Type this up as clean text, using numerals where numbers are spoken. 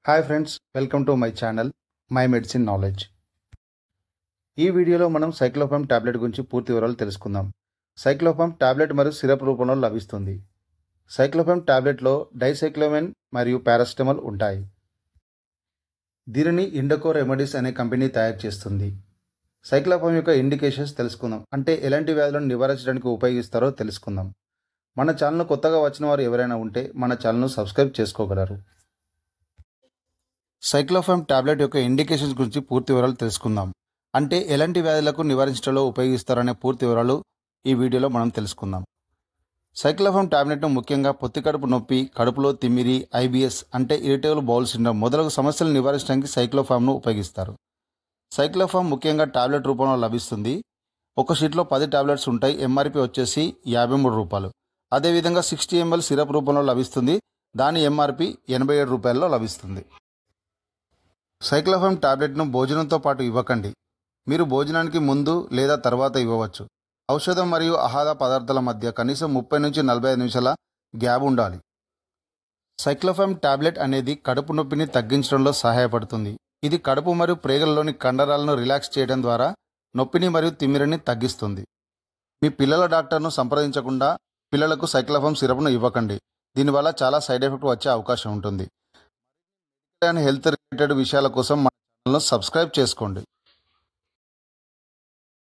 Hi friends, welcome to my channel my medicine knowledge. ఈ వీడియోలో మనం సైక్లోఫామ్ టాబ్లెట్ గురించి పూర్తి వివరాలు తెలుసుకుందాం. సైక్లోఫామ్ టాబ్లెట్ మరియు సిరప్ రూపంలో లభిస్తుంది. సైక్లోఫామ్ టాబ్లెట్లో డైసైక్లోమెన్ మరియు పారాసిటమాల్ ఉంటాయి. దీనిని ఇండోకో రెమెడీస్ అనే కంపెనీ తయారు చేస్తుంది. సైక్లోఫామ్ యొక్క ఇండికేషన్స్ తెలుసుకుందాం. అంటే ఎలాంటి వ్యాధులను నివారించడానికి ఉపయోగిస్తారో తెలుసుకుందాం. మన ఛానల్ కొత్తగా వచ్చిన వారు ఎవరైనా ఉంటే మన ఛానల్ను సబ్స్క్రైబ్ చేసుకోగలరు. సైక్లోఫామ్ టాబ్లెట్ యొక్క ఇండికేషన్స్ గురించి పూర్తి వివరాలు తెలుసుకుందాం. అంటే ఎలాంటి వ్యాధులకు నివారించడంలో ఉపయోగిస్తారనే పూర్తి వివరాలు ఈ వీడియోలో మనం తెలుసుకుందాం. సైక్లోఫామ్ టాబ్లెట్ను ముఖ్యంగా పొత్తి కడుపు నొప్పి, కడుపులో తిమ్మిరి, ఐబిఎస్ అంటే ఇరిటేబుల్ బౌల్ సిండ్రోమ్ మొదలగు సమస్యలను నివారించడానికి సైక్లోఫామ్ను ఉపయోగిస్తారు. సైక్లోఫామ్ ముఖ్యంగా టాబ్లెట్ రూపంలో లభిస్తుంది. ఒక షీట్లో 10 టాబ్లెట్స్ ఉంటాయి. ఎంఆర్పి వచ్చేసి ₹53. అదేవిధంగా 60 ml సిరప్ రూపంలో లభిస్తుంది. దాని ఎంఆర్పి ₹87 లభిస్తుంది. సైక్లోఫామ్ టాబ్లెట్ను భోజనంతో పాటు ఇవ్వకండి. మీరు భోజనానికి ముందు లేదా తర్వాత ఇవ్వవచ్చు. ఔషధం మరియు ఆహార పదార్థాల మధ్య కనీసం 30 నుంచి 45 నిమిషాల గ్యాప్ ఉండాలి. సైక్లోఫామ్ టాబ్లెట్ అనేది కడుపు నొప్పిని తగ్గించడంలో సహాయపడుతుంది. ఇది కడుపు మరియు ప్రేగులలోని కండరాలను రిలాక్స్ చేయడం ద్వారా నొప్పిని మరియు తిమ్మిరిని తగ్గిస్తుంది. మీ పిల్లల డాక్టర్ను సంప్రదించకుండా పిల్లలకు సైక్లోఫామ్ సిరప్ను ఇవ్వకండి. దీనివల్ల చాలా సైడ్ ఎఫెక్ట్ వచ్చే అవకాశం ఉంటుంది. హెల్త్ రిలేటెడ్ విషయాల కోసం మన ఛానల్ను సబ్స్క్రైబ్ చేసుకోండి.